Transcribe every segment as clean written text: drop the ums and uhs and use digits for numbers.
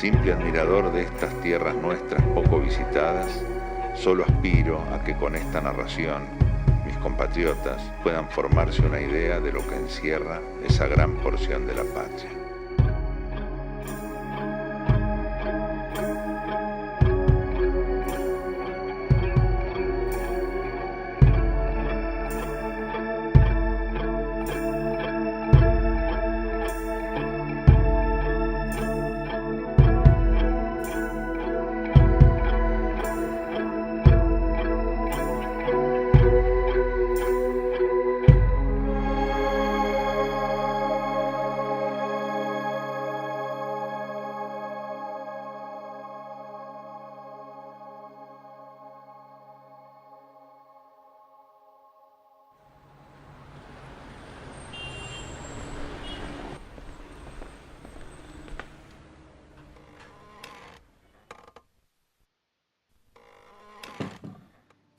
Simple admirador de estas tierras nuestras poco visitadas, solo aspiro a que con esta narración mis compatriotas puedan formarse una idea de lo que encierra esa gran porción de la patria.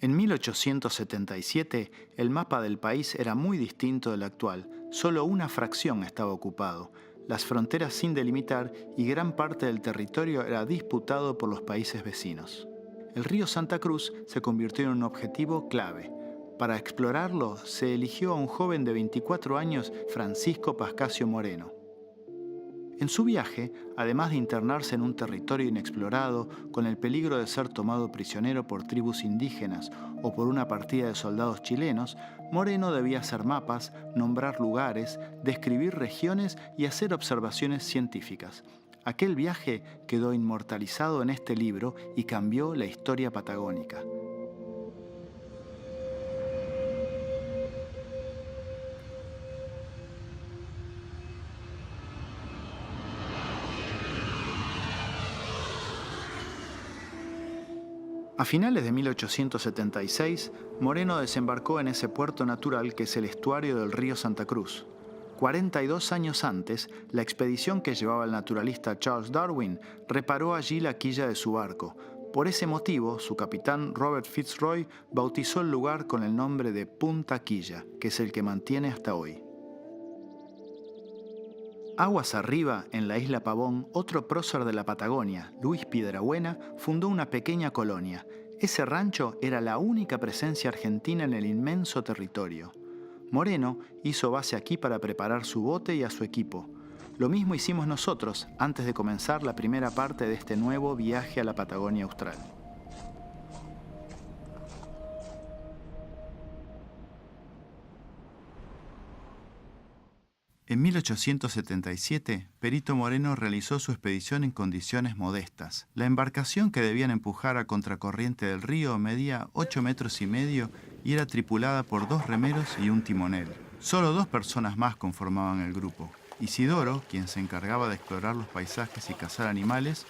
En 1877, el mapa del país era muy distinto del actual. Solo una fracción estaba ocupado, las fronteras sin delimitar, y gran parte del territorio era disputado por los países vecinos. El río Santa Cruz se convirtió en un objetivo clave. Para explorarlo, se eligió a un joven de 24 años, Francisco Pascasio Moreno. En su viaje, además de internarse en un territorio inexplorado, con el peligro de ser tomado prisionero por tribus indígenas o por una partida de soldados chilenos, Moreno debía hacer mapas, nombrar lugares, describir regiones y hacer observaciones científicas. Aquel viaje quedó inmortalizado en este libro y cambió la historia patagónica. A finales de 1876, Moreno desembarcó en ese puerto natural que es el estuario del río Santa Cruz. 42 años antes, la expedición que llevaba el naturalista Charles Darwin reparó allí la quilla de su barco. Por ese motivo, su capitán Robert Fitzroy bautizó el lugar con el nombre de Punta Quilla, que es el que mantiene hasta hoy. Aguas arriba, en la isla Pavón, otro prócer de la Patagonia, Luis Piedrabuena, fundó una pequeña colonia. Ese rancho era la única presencia argentina en el inmenso territorio. Moreno hizo base aquí para preparar su bote y a su equipo. Lo mismo hicimos nosotros antes de comenzar la primera parte de este nuevo viaje a la Patagonia Austral. En 1877, Perito Moreno realizó su expedición en condiciones modestas. La embarcación que debían empujar a contracorriente del río medía 8,5 metros y era tripulada por 2 remeros y un timonel. Solo 2 personas más conformaban el grupo: Isidoro, quien se encargaba de explorar los paisajes y cazar animales,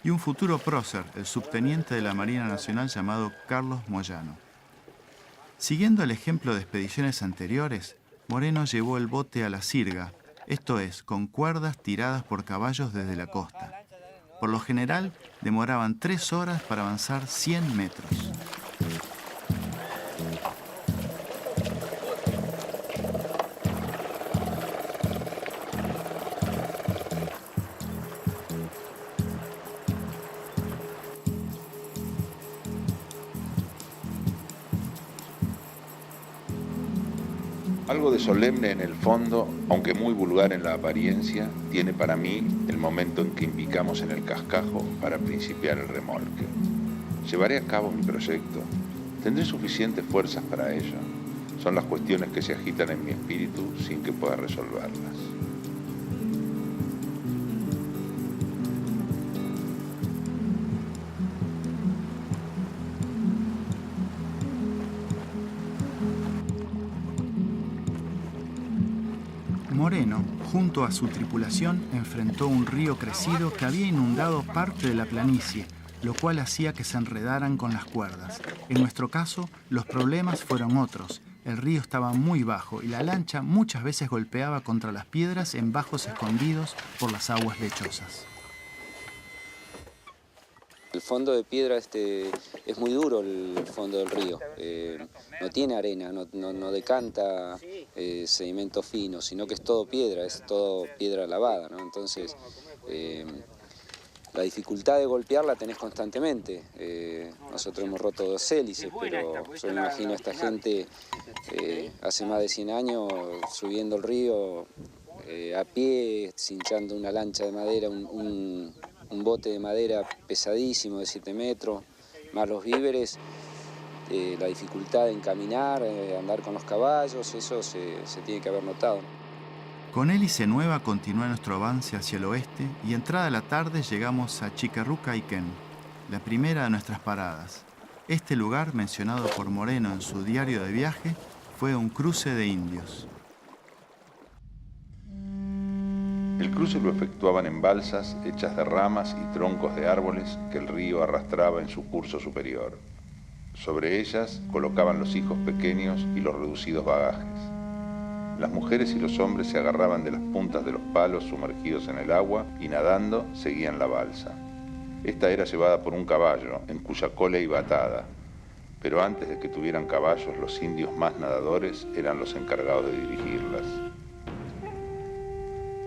y un futuro prócer, el subteniente de la Marina Nacional llamado Carlos Moyano. Siguiendo el ejemplo de expediciones anteriores, Moreno llevó el bote a la sirga, esto es, con cuerdas tiradas por caballos desde la costa. Por lo general, demoraban 3 horas para avanzar 100 metros. Algo de solemne en el fondo, aunque muy vulgar en la apariencia, tiene para mí el momento en que invicamos en el cascajo para principiar el remolque. ¿Llevaré a cabo mi proyecto? ¿Tendré suficientes fuerzas para ello? Son las cuestiones que se agitan en mi espíritu sin que pueda resolverlas. Moreno, junto a su tripulación, enfrentó un río crecido que había inundado parte de la planicie, lo cual hacía que se enredaran con las cuerdas. En nuestro caso, los problemas fueron otros. El río estaba muy bajo y la lancha muchas veces golpeaba contra las piedras en bajos escondidos por las aguas lechosas. El fondo de piedra es muy duro, el fondo del río. No tiene arena, no decanta sedimento fino, sino que es todo piedra lavada, ¿no? Entonces, La dificultad de golpear la tenés constantemente. Nosotros hemos roto 2 hélices, pero yo me imagino a esta gente hace más de 100 años subiendo el río a pie, cinchando una lancha de madera, un bote de madera pesadísimo de 7 metros, más los víveres. La dificultad en caminar, andar con los caballos, eso se tiene que haber notado. Con hélice nueva continúa nuestro avance hacia el oeste y entrada la tarde llegamos a Chicarrucaiquén, la primera de nuestras paradas. Este lugar, mencionado por Moreno en su diario de viaje, fue un cruce de indios. El cruce lo efectuaban en balsas hechas de ramas y troncos de árboles que el río arrastraba en su curso superior. Sobre ellas colocaban los hijos pequeños y los reducidos bagajes. Las mujeres y los hombres se agarraban de las puntas de los palos sumergidos en el agua y nadando seguían la balsa. Esta era llevada por un caballo, en cuya cola iba atada, pero antes de que tuvieran caballos, los indios más nadadores eran los encargados de dirigirlas.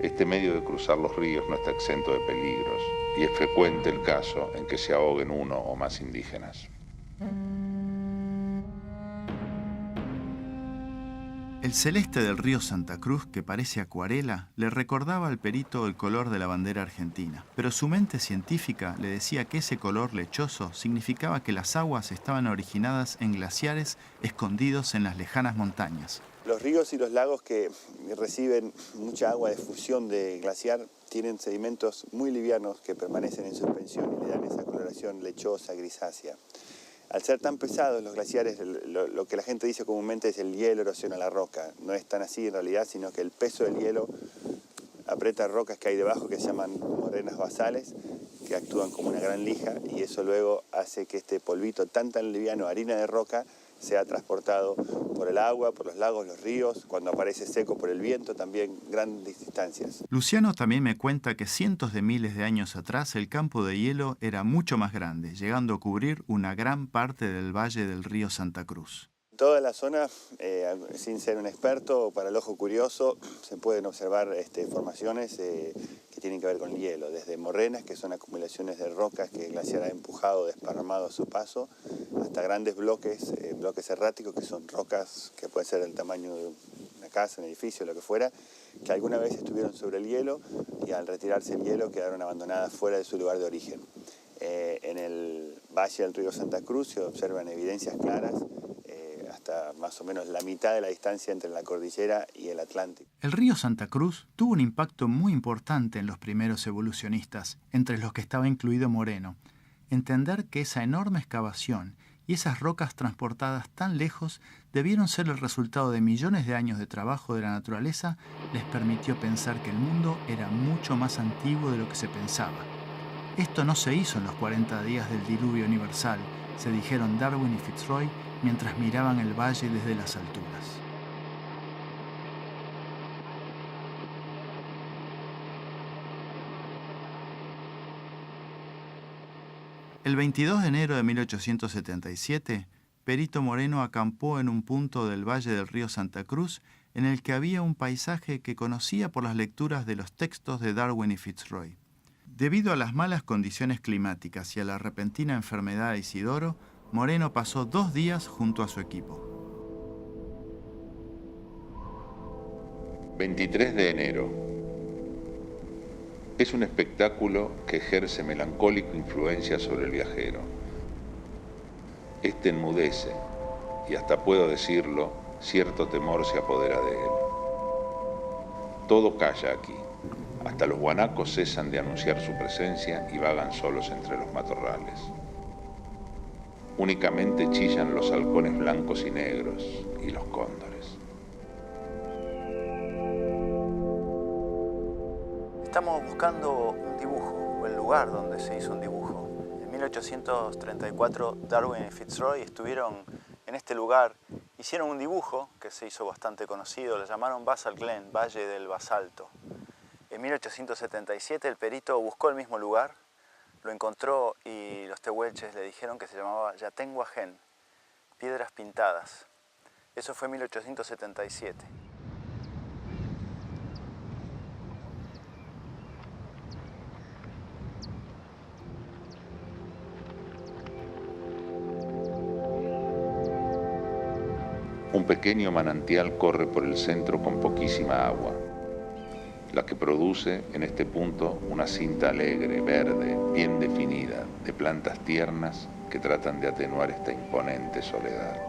Este medio de cruzar los ríos no está exento de peligros, y es frecuente el caso en que se ahoguen uno o más indígenas. El celeste del río Santa Cruz, que parece acuarela, le recordaba al perito el color de la bandera argentina, pero su mente científica le decía que ese color lechoso significaba que las aguas estaban originadas en glaciares escondidos en las lejanas montañas. Los ríos y los lagos que reciben mucha agua de fusión de glaciar tienen sedimentos muy livianos que permanecen en suspensión y le dan esa coloración lechosa, grisácea. Al ser tan pesados los glaciares, lo que la gente dice comúnmente es el hielo erosiona la roca. No es tan así en realidad, sino que el peso del hielo aprieta rocas que hay debajo que se llaman morenas basales, que actúan como una gran lija, y eso luego hace que este polvito tan liviano, harina de roca, sea transportado por el agua, por los lagos, los ríos, cuando aparece seco por el viento, también grandes distancias. Luciano también me cuenta que cientos de miles de años atrás el campo de hielo era mucho más grande, llegando a cubrir una gran parte del valle del río Santa Cruz. Toda la zona, sin ser un experto, para el ojo curioso, se pueden observar formaciones que tienen que ver con el hielo, desde morrenas, que son acumulaciones de rocas que el glaciar ha empujado, desparramado a su paso, hasta grandes bloques erráticos, que son rocas que pueden ser del tamaño de una casa, un edificio, lo que fuera, que alguna vez estuvieron sobre el hielo y al retirarse el hielo quedaron abandonadas fuera de su lugar de origen. En el valle del río Santa Cruz se observan evidencias claras hasta más o menos la mitad de la distancia entre la cordillera y el Atlántico. El río Santa Cruz tuvo un impacto muy importante en los primeros evolucionistas, entre los que estaba incluido Moreno. Entender que esa enorme excavación y esas rocas transportadas tan lejos debieron ser el resultado de millones de años de trabajo de la naturaleza les permitió pensar que el mundo era mucho más antiguo de lo que se pensaba. Esto no se hizo en los 40 días del diluvio universal, se dijeron Darwin y Fitzroy mientras miraban el valle desde las alturas. El 22 de enero de 1877, Perito Moreno acampó en un punto del valle del río Santa Cruz en el que había un paisaje que conocía por las lecturas de los textos de Darwin y Fitzroy. Debido a las malas condiciones climáticas y a la repentina enfermedad de Isidoro, Moreno pasó 2 días junto a su equipo. 23 de enero. Es un espectáculo que ejerce melancólica influencia sobre el viajero. Este enmudece, y hasta puedo decirlo, cierto temor se apodera de él. Todo calla aquí. Hasta los guanacos cesan de anunciar su presencia y vagan solos entre los matorrales. Únicamente chillan los halcones blancos y negros y los cóndores. Estamos buscando un dibujo, o el lugar donde se hizo un dibujo. En 1834 Darwin y Fitzroy estuvieron en este lugar, hicieron un dibujo que se hizo bastante conocido, lo llamaron Basalt Glen, Valle del Basalto. En 1877 el perito buscó el mismo lugar, lo encontró y los tehuelches le dijeron que se llamaba Yatenguajén, piedras pintadas. Eso fue en 1877. Un pequeño manantial corre por el centro con poquísima agua, la que produce en este punto una cinta alegre, verde, bien definida, de plantas tiernas que tratan de atenuar esta imponente soledad.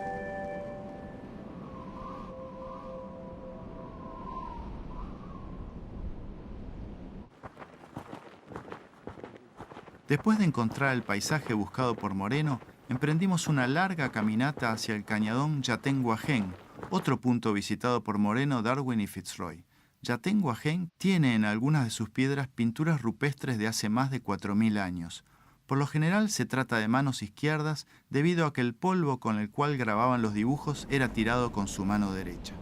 Después de encontrar el paisaje buscado por Moreno, emprendimos una larga caminata hacia el cañadón Yatenguajén, otro punto visitado por Moreno, Darwin y Fitzroy. Yatenguajén tiene en algunas de sus piedras pinturas rupestres de hace más de 4.000 años. Por lo general se trata de manos izquierdas debido a que el polvo con el cual grababan los dibujos era tirado con su mano derecha.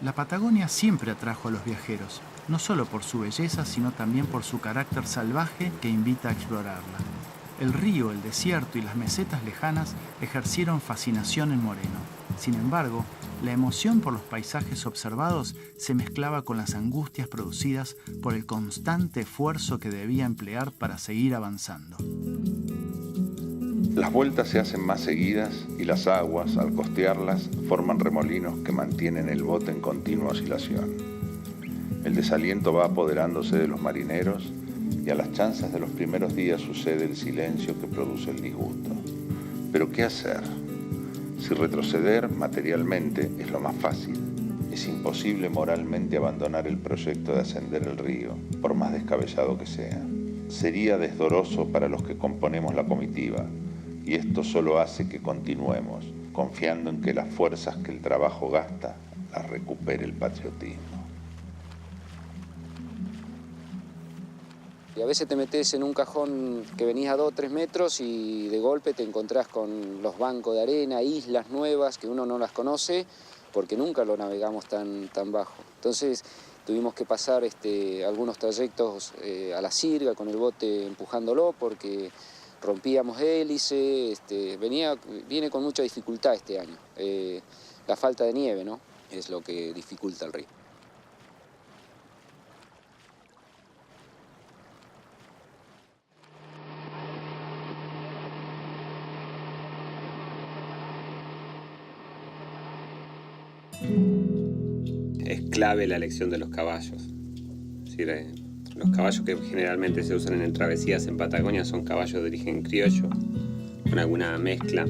La Patagonia siempre atrajo a los viajeros, no solo por su belleza, sino también por su carácter salvaje que invita a explorarla. El río, el desierto y las mesetas lejanas ejercieron fascinación en Moreno. Sin embargo, la emoción por los paisajes observados se mezclaba con las angustias producidas por el constante esfuerzo que debía emplear para seguir avanzando. Las vueltas se hacen más seguidas y las aguas, al costearlas, forman remolinos que mantienen el bote en continua oscilación. El desaliento va apoderándose de los marineros y a las chanzas de los primeros días sucede el silencio que produce el disgusto. Pero ¿qué hacer? Si retroceder materialmente es lo más fácil, es imposible moralmente abandonar el proyecto de ascender el río, por más descabellado que sea. Sería desdoroso para los que componemos la comitiva, y esto solo hace que continuemos, confiando en que las fuerzas que el trabajo gasta las recupere el patriotismo. Y a veces te metes en un cajón que venís a 2 o 3 metros y de golpe te encontrás con los bancos de arena, islas nuevas que uno no las conoce porque nunca lo navegamos tan bajo. Entonces tuvimos que pasar algunos trayectos a la sirga con el bote empujándolo porque rompíamos hélice, viene con mucha dificultad este año. La falta de nieve, ¿no? Es lo que dificulta el río. Es clave la elección de los caballos. Es decir, los caballos que generalmente se usan en travesías en Patagonia son caballos de origen criollo, con alguna mezcla.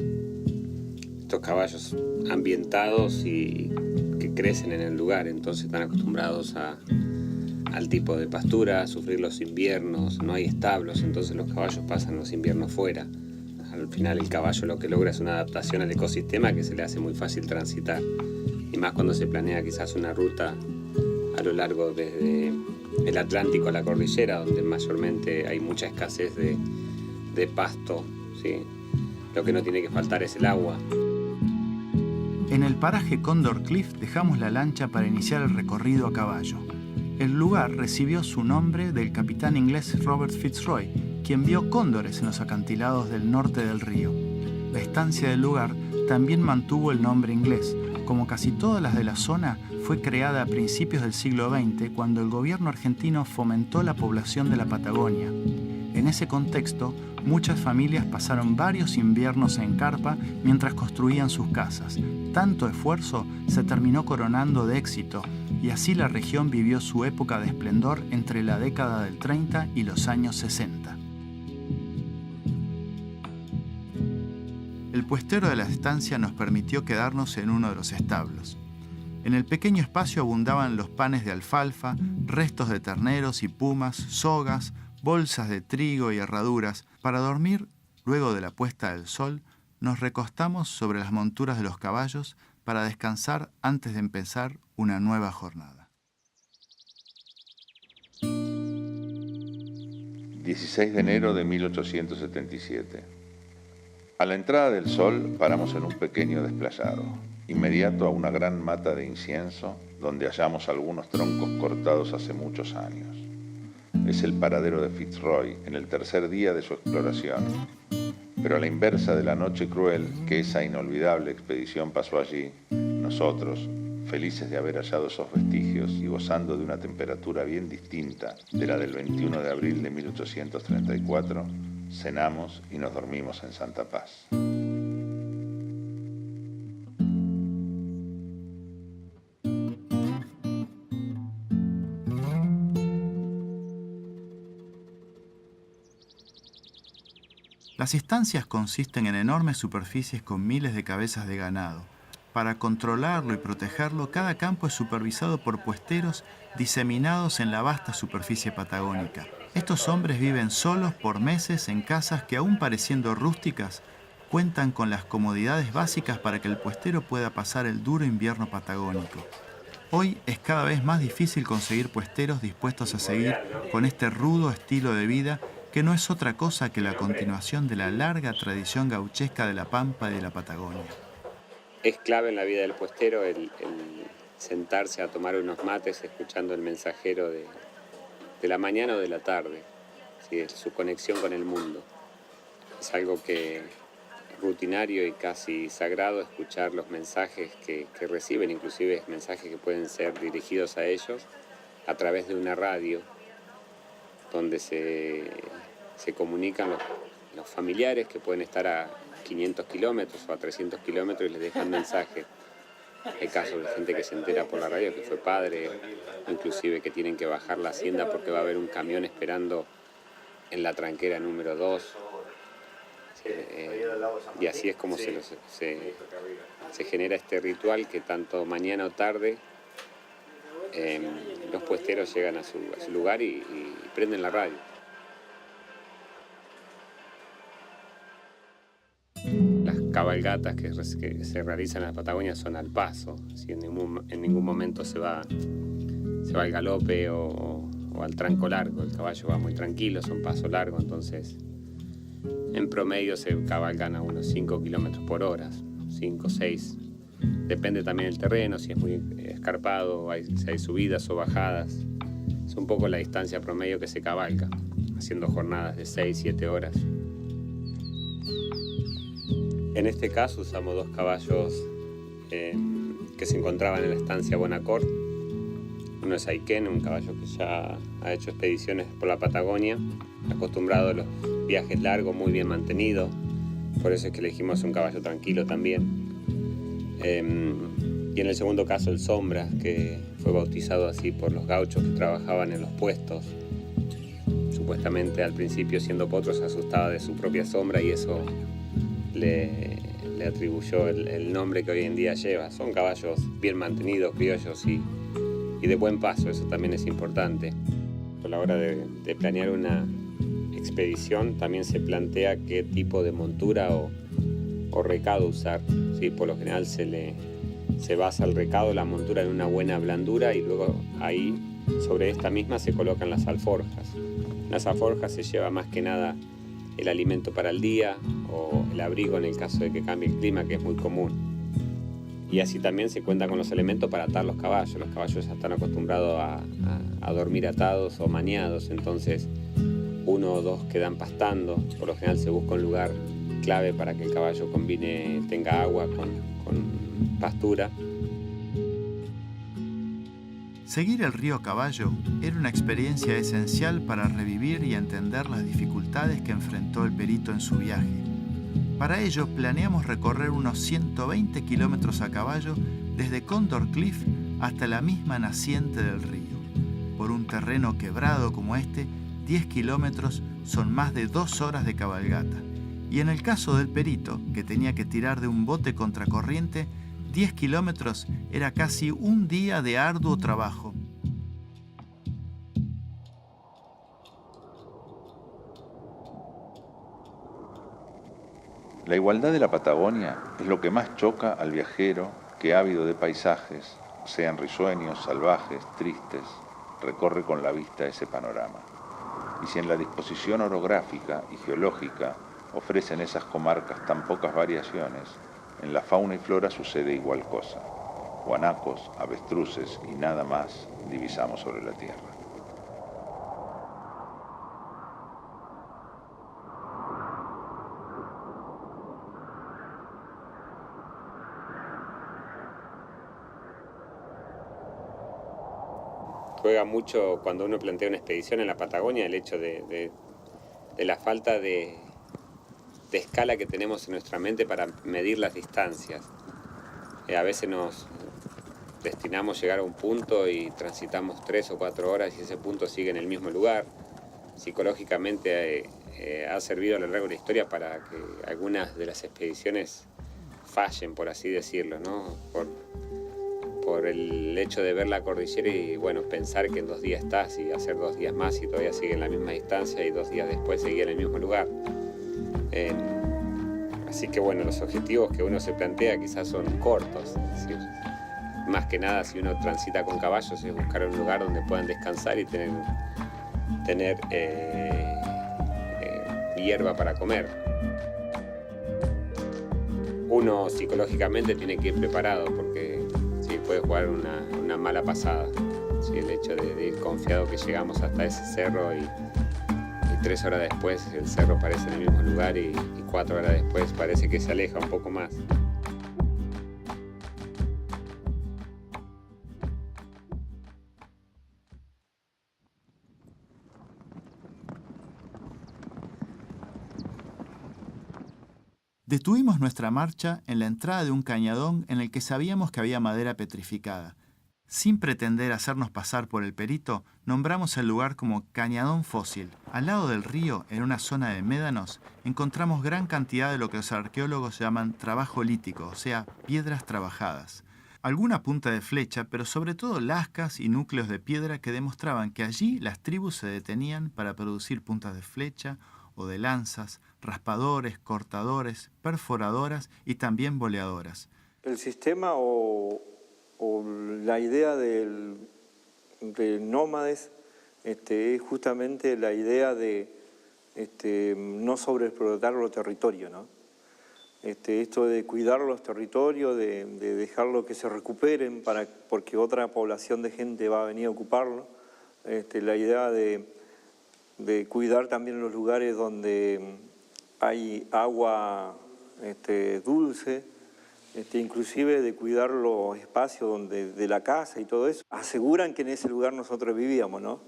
Estos caballos ambientados y que crecen en el lugar, entonces están acostumbrados al tipo de pastura, a sufrir los inviernos, no hay establos, entonces los caballos pasan los inviernos fuera. Al final el caballo lo que logra es una adaptación al ecosistema que se le hace muy fácil transitar. Y más cuando se planea quizás una ruta a lo largo desde el Atlántico a la cordillera, donde mayormente hay mucha escasez de pasto, ¿sí? Lo que no tiene que faltar es el agua. En el paraje Condor Cliff dejamos la lancha para iniciar el recorrido a caballo. El lugar recibió su nombre del capitán inglés Robert Fitzroy, quien vio cóndores en los acantilados del norte del río. La estancia del lugar también mantuvo el nombre inglés. Como casi todas las de la zona, fue creada a principios del siglo XX cuando el gobierno argentino fomentó la población de la Patagonia. En ese contexto, muchas familias pasaron varios inviernos en carpa mientras construían sus casas. Tanto esfuerzo se terminó coronando de éxito y así la región vivió su época de esplendor entre la década del 30 y los años 60. El puestero de la estancia nos permitió quedarnos en uno de los establos. En el pequeño espacio abundaban los panes de alfalfa, restos de terneros y pumas, sogas, bolsas de trigo y herraduras. Para dormir, luego de la puesta del sol, nos recostamos sobre las monturas de los caballos para descansar antes de empezar una nueva jornada. 16 de enero de 1877. A la entrada del sol paramos en un pequeño desplayado, inmediato a una gran mata de incienso donde hallamos algunos troncos cortados hace muchos años. Es el paradero de Fitzroy en el tercer día de su exploración, pero a la inversa de la noche cruel que esa inolvidable expedición pasó allí, nosotros, felices de haber hallado esos vestigios y gozando de una temperatura bien distinta de la del 21 de abril de 1834, cenamos y nos dormimos en Santa Paz. Las estancias consisten en enormes superficies con miles de cabezas de ganado. Para controlarlo y protegerlo, cada campo es supervisado por puesteros diseminados en la vasta superficie patagónica. Estos hombres viven solos por meses en casas que, aún pareciendo rústicas, cuentan con las comodidades básicas para que el puestero pueda pasar el duro invierno patagónico. Hoy es cada vez más difícil conseguir puesteros dispuestos a seguir con este rudo estilo de vida que no es otra cosa que la continuación de la larga tradición gauchesca de la Pampa y de la Patagonia. Es clave en la vida del puestero el sentarse a tomar unos mates escuchando el mensajero de la mañana o de la tarde, ¿sí? Su conexión con el mundo. Es algo que rutinario y casi sagrado escuchar los mensajes que reciben, inclusive mensajes que pueden ser dirigidos a ellos a través de una radio donde se comunican los familiares que pueden estar a 500 kilómetros o a 300 kilómetros y les dejan mensajes. Hay casos de gente que se entera por la radio que fue padre, inclusive que tienen que bajar la hacienda porque va a haber un camión esperando en la tranquera número 2. Y así es como se genera este ritual que tanto mañana o tarde los puesteros llegan a su lugar y prenden la radio. Las cabalgatas que se realizan en la Patagonia son al paso, ¿sí? En ningún momento se va al galope o al tranco largo. El caballo va muy tranquilo, son paso largo, entonces en promedio se cabalgan a unos 5 kilómetros por hora, 5, 6. Depende también del terreno, si es muy escarpado, si hay subidas o bajadas. Es un poco la distancia promedio que se cabalga, haciendo jornadas de 6, 7 horas. En este caso usamos 2 caballos que se encontraban en la estancia Bonacor. Uno es Aiken, un caballo que ya ha hecho expediciones por la Patagonia, acostumbrado a los viajes largos, muy bien mantenido. Por eso es que elegimos un caballo tranquilo también. Y en el segundo caso el Sombra, que fue bautizado así por los gauchos que trabajaban en los puestos. Supuestamente al principio, siendo potro, se asustaba de su propia sombra y eso le atribuyó el nombre que hoy en día lleva. Son caballos bien mantenidos, criollos y de buen paso, eso también es importante. A la hora de planear una expedición también se plantea qué tipo de montura o recado usar. Sí, por lo general se basa el recado, la montura, en una buena blandura y luego ahí sobre esta misma se colocan las alforjas. En las alforjas se lleva más que nada el alimento para el día o el abrigo en el caso de que cambie el clima, que es muy común. Y así también se cuenta con los elementos para atar los caballos. Los caballos ya están acostumbrados a dormir atados o maniados, entonces 1 o 2 quedan pastando. Por lo general se busca un lugar clave para que el caballo tenga agua con pastura. Seguir el río a caballo era una experiencia esencial para revivir y entender las dificultades que enfrentó el perito en su viaje. Para ello, planeamos recorrer unos 120 kilómetros a caballo desde Condor Cliff hasta la misma naciente del río. Por un terreno quebrado como este, 10 kilómetros son más de 2 horas de cabalgata. Y en el caso del perito, que tenía que tirar de un bote contracorriente, 10 kilómetros era casi un día de arduo trabajo. La igualdad de la Patagonia es lo que más choca al viajero que, ávido de paisajes, sean risueños, salvajes, tristes, recorre con la vista ese panorama. Y si en la disposición orográfica y geológica ofrecen esas comarcas tan pocas variaciones, en la fauna y flora sucede igual cosa. Guanacos, avestruces y nada más divisamos sobre la tierra. Juega mucho cuando uno plantea una expedición en la Patagonia el hecho de la falta de escala que tenemos en nuestra mente para medir las distancias. A veces nos destinamos a llegar a un punto y transitamos 3 o 4 horas y ese punto sigue en el mismo lugar. Psicológicamente ha servido a lo largo de la historia para que algunas de las expediciones fallen, por así decirlo, ¿no? Por el hecho de ver la cordillera y bueno, pensar que en 2 días estás y hacer 2 días más y todavía sigue en la misma distancia y 2 días después seguir en el mismo lugar. Así que bueno, los objetivos que uno se plantea quizás son cortos. Es decir, más que nada, si uno transita con caballos, es buscar un lugar donde puedan descansar y tener hierba para comer. Uno psicológicamente tiene que ir preparado porque sí, puede jugar una mala pasada. Sí, el hecho de ir confiado que llegamos hasta ese cerro y 3 horas después el cerro parece en el mismo lugar y 4 horas después parece que se aleja un poco más. Detuvimos nuestra marcha en la entrada de un cañadón en el que sabíamos que había madera petrificada. Sin pretender hacernos pasar por el perito, nombramos el lugar como Cañadón Fósil. Al lado del río, en una zona de médanos, encontramos gran cantidad de lo que los arqueólogos llaman trabajo lítico, o sea, piedras trabajadas. Alguna punta de flecha, pero sobre todo lascas y núcleos de piedra que demostraban que allí las tribus se detenían para producir puntas de flecha o de lanzas, raspadores, cortadores, perforadoras y también boleadoras. El sistema o la idea de nómades es justamente la idea de no sobreexplotar los territorios, ¿no? Esto de cuidar los territorios, de dejarlo que se recuperen porque otra población de gente va a venir a ocuparlo. La idea de cuidar también los lugares donde hay agua dulce, inclusive de cuidar los espacios de la casa y todo eso. Aseguran que en ese lugar nosotros vivíamos, ¿no?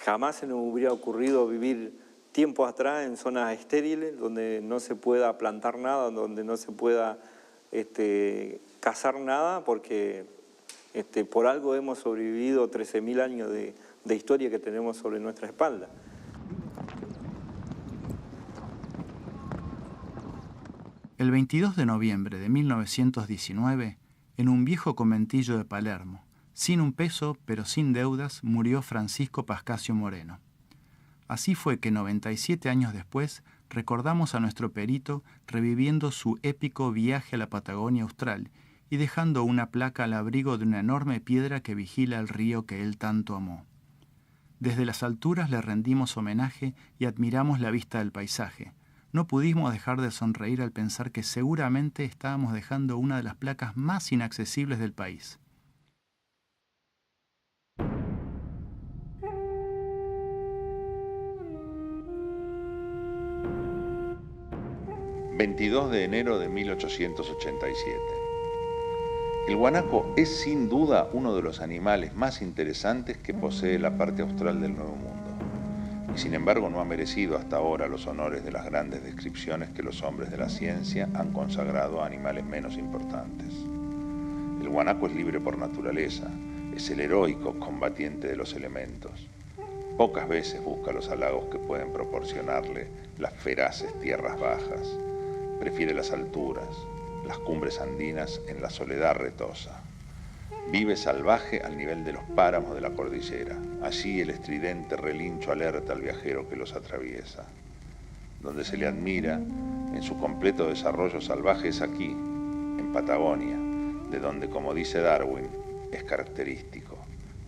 Jamás se nos hubiera ocurrido vivir tiempos atrás en zonas estériles, donde no se pueda plantar nada, donde no se pueda cazar nada, porque por algo hemos sobrevivido 13.000 años de historia que tenemos sobre nuestra espalda. El 22 de noviembre de 1919, en un viejo conventillo de Palermo, sin un peso pero sin deudas, murió Francisco Pascasio Moreno. Así fue que 97 años después recordamos a nuestro perito reviviendo su épico viaje a la Patagonia Austral y dejando una placa al abrigo de una enorme piedra que vigila el río que él tanto amó. Desde las alturas le rendimos homenaje y admiramos la vista del paisaje. No pudimos dejar de sonreír al pensar que seguramente estábamos dejando una de las placas más inaccesibles del país. ...22 de enero de 1887... El guanaco es sin duda uno de los animales más interesantes que posee la parte austral del Nuevo Mundo. Y sin embargo no ha merecido hasta ahora los honores de las grandes descripciones que los hombres de la ciencia han consagrado a animales menos importantes. El guanaco es libre por naturaleza, es el heroico combatiente de los elementos. Pocas veces busca los halagos que pueden proporcionarle las feraces tierras bajas. Prefiere las alturas, las cumbres andinas en la soledad retosa. Vive salvaje al nivel de los páramos de la cordillera. Allí el estridente relincho alerta al viajero que los atraviesa. Donde se le admira, en su completo desarrollo salvaje, es aquí, en Patagonia, de donde, como dice Darwin, es característico,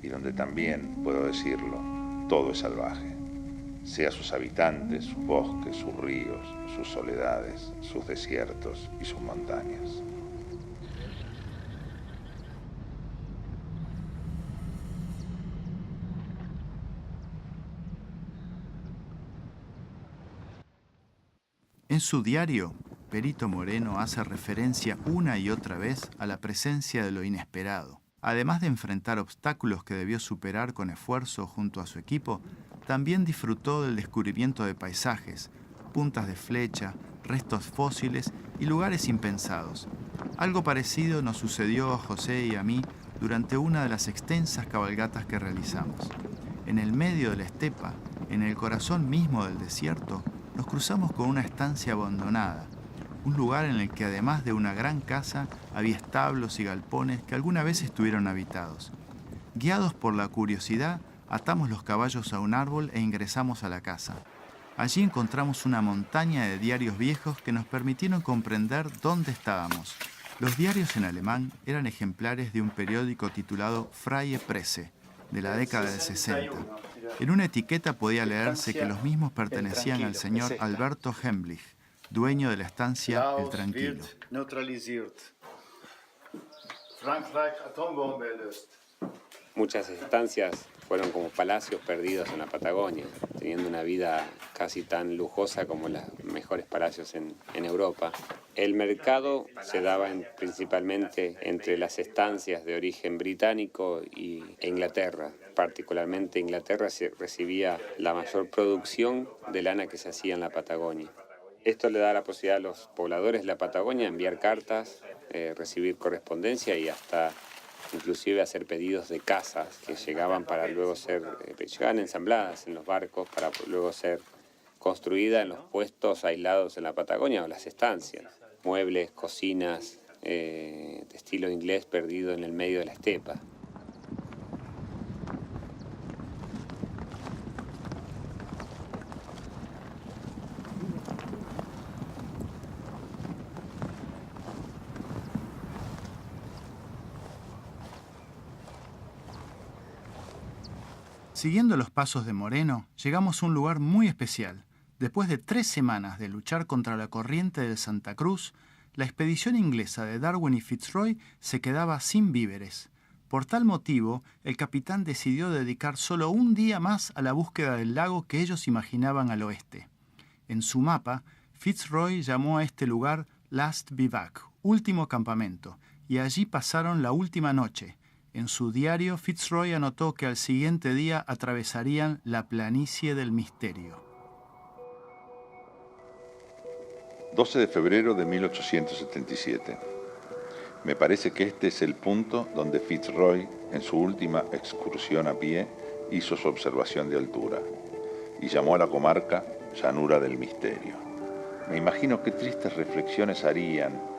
y donde también, puedo decirlo, todo es salvaje. Sea sus habitantes, sus bosques, sus ríos, sus soledades, sus desiertos y sus montañas. En su diario, Perito Moreno hace referencia una y otra vez a la presencia de lo inesperado, además de enfrentar obstáculos que debió superar con esfuerzo junto a su equipo, también disfrutó del descubrimiento de paisajes, puntas de flecha, restos fósiles y lugares impensados. Algo parecido nos sucedió a José y a mí durante una de las extensas cabalgatas que realizamos. En el medio de la estepa, en el corazón mismo del desierto, nos cruzamos con una estancia abandonada, un lugar en el que además de una gran casa había establos y galpones que alguna vez estuvieron habitados. Guiados por la curiosidad, atamos los caballos a un árbol e ingresamos a la casa. Allí encontramos una montaña de diarios viejos que nos permitieron comprender dónde estábamos. Los diarios en alemán eran ejemplares de un periódico titulado Freie Presse, de la década de 60. En una etiqueta podía leerse que los mismos pertenecían al señor Alberto Hemlich, dueño de la estancia El Tranquilo. Muchas estancias fueron como palacios perdidos en la Patagonia, teniendo una vida casi tan lujosa como los mejores palacios en Europa. El mercado se daba principalmente entre las estancias de origen británico e Inglaterra. Particularmente Inglaterra recibía la mayor producción de lana que se hacía en la Patagonia. Esto le da la posibilidad a los pobladores de la Patagonia enviar cartas, recibir correspondencia y hasta inclusive hacer pedidos de casas que llegaban para luego llegaban ensambladas en los barcos para luego ser construidas en los puestos aislados en la Patagonia o las estancias. Muebles, cocinas, de estilo inglés perdido en el medio de la estepa. Siguiendo los pasos de Moreno, llegamos a un lugar muy especial. Después de 3 semanas de luchar contra la corriente del Santa Cruz, la expedición inglesa de Darwin y Fitzroy se quedaba sin víveres. Por tal motivo, el capitán decidió dedicar solo un día más a la búsqueda del lago que ellos imaginaban al oeste. En su mapa, Fitzroy llamó a este lugar Last Bivac, último campamento, y allí pasaron la última noche. En su diario, Fitzroy anotó que al siguiente día atravesarían la planicie del misterio. 12 de febrero de 1877. Me parece que este es el punto donde Fitzroy, en su última excursión a pie, hizo su observación de altura y llamó a la comarca Llanura del Misterio. Me imagino qué tristes reflexiones harían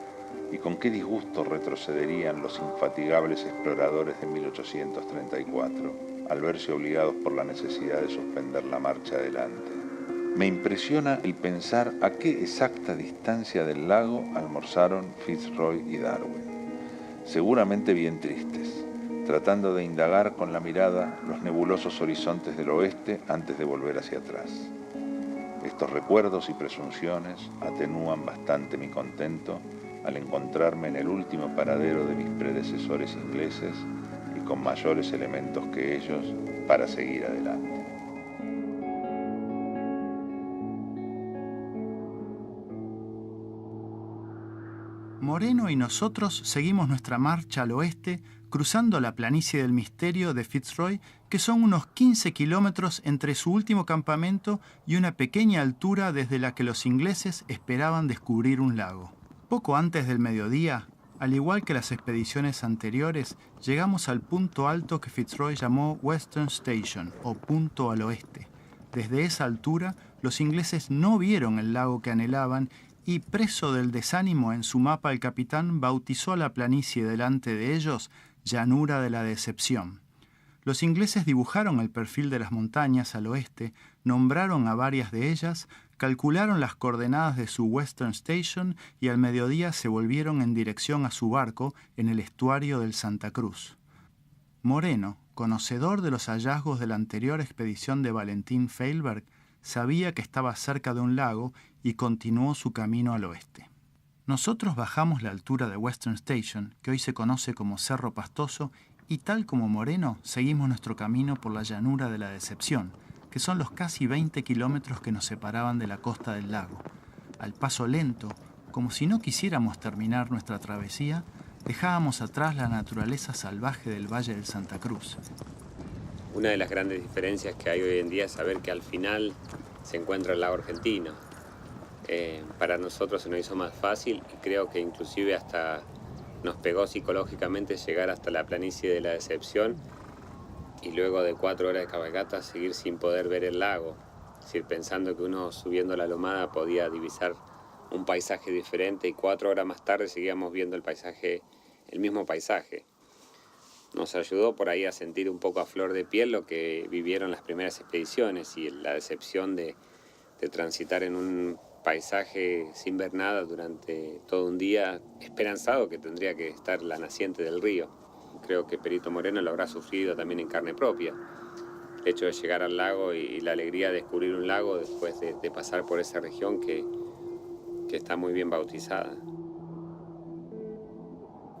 y con qué disgusto retrocederían los infatigables exploradores de 1834 al verse obligados por la necesidad de suspender la marcha adelante. Me impresiona el pensar a qué exacta distancia del lago almorzaron Fitzroy y Darwin. Seguramente bien tristes, tratando de indagar con la mirada los nebulosos horizontes del oeste antes de volver hacia atrás. Estos recuerdos y presunciones atenúan bastante mi contento al encontrarme en el último paradero de mis predecesores ingleses y con mayores elementos que ellos para seguir adelante. Moreno y nosotros seguimos nuestra marcha al oeste, cruzando la planicie del misterio de Fitzroy, que son unos 15 kilómetros entre su último campamento y una pequeña altura desde la que los ingleses esperaban descubrir un lago. Poco antes del mediodía, al igual que las expediciones anteriores, llegamos al punto alto que Fitzroy llamó Western Station, o punto al oeste. Desde esa altura, los ingleses no vieron el lago que anhelaban y, preso del desánimo en su mapa, el capitán bautizó a la planicie delante de ellos Llanura de la Decepción. Los ingleses dibujaron el perfil de las montañas al oeste, nombraron a varias de ellas, calcularon las coordenadas de su Western Station y al mediodía se volvieron en dirección a su barco en el estuario del Santa Cruz. Moreno, conocedor de los hallazgos de la anterior expedición de Valentín Feilberg, sabía que estaba cerca de un lago y continuó su camino al oeste. Nosotros bajamos la altura de Western Station, que hoy se conoce como Cerro Pastoso, y tal como Moreno, seguimos nuestro camino por la Llanura de la Decepción, que son los casi 20 kilómetros que nos separaban de la costa del lago. Al paso lento, como si no quisiéramos terminar nuestra travesía, dejábamos atrás la naturaleza salvaje del Valle del Santa Cruz. Una de las grandes diferencias que hay hoy en día es saber que al final se encuentra el lago argentino. Para nosotros se nos hizo más fácil y creo que inclusive hasta nos pegó psicológicamente llegar hasta la planicie de la Decepción y luego de 4 horas de cabalgata seguir sin poder ver el lago. Es decir, pensando que uno subiendo la lomada podía divisar un paisaje diferente y 4 horas más tarde seguíamos viendo el mismo paisaje. Nos ayudó por ahí a sentir un poco a flor de piel lo que vivieron las primeras expediciones y la decepción de transitar en un paisaje sin ver nada durante todo un día, esperanzado que tendría que estar la naciente del río. Creo que Perito Moreno lo habrá sufrido también en carne propia. El hecho de llegar al lago y la alegría de descubrir un lago después de pasar por esa región que está muy bien bautizada.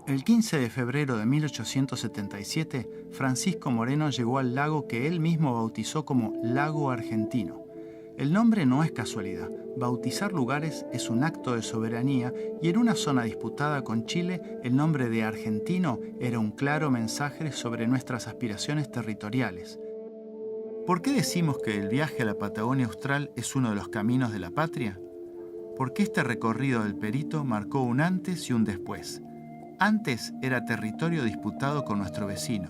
El 15 de febrero de 1877, Francisco Moreno llegó al lago que él mismo bautizó como Lago Argentino. El nombre no es casualidad. Bautizar lugares es un acto de soberanía y en una zona disputada con Chile, el nombre de Argentino era un claro mensaje sobre nuestras aspiraciones territoriales. ¿Por qué decimos que el viaje a la Patagonia Austral es uno de los caminos de la patria? Porque este recorrido del Perito marcó un antes y un después. Antes era territorio disputado con nuestro vecino,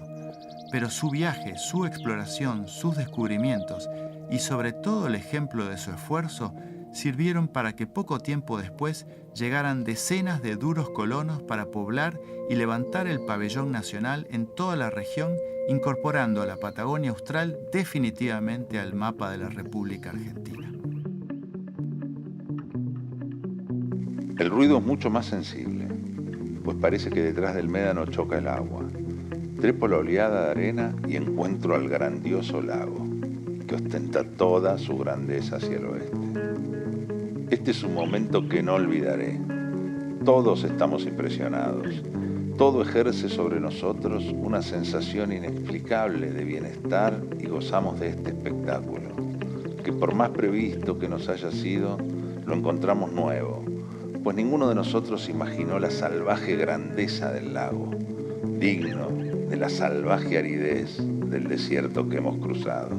pero su viaje, su exploración, sus descubrimientos y sobre todo el ejemplo de su esfuerzo sirvieron para que poco tiempo después llegaran decenas de duros colonos para poblar y levantar el pabellón nacional en toda la región, incorporando a la Patagonia Austral definitivamente al mapa de la República Argentina. El ruido es mucho más sensible, pues parece que detrás del médano choca el agua. Trepo la oleada de arena y encuentro al grandioso lago, que ostenta toda su grandeza hacia el oeste. Este es un momento que no olvidaré. Todos estamos impresionados. Todo ejerce sobre nosotros una sensación inexplicable de bienestar y gozamos de este espectáculo, que por más previsto que nos haya sido, lo encontramos nuevo, pues ninguno de nosotros imaginó la salvaje grandeza del lago, digno de la salvaje aridez del desierto que hemos cruzado.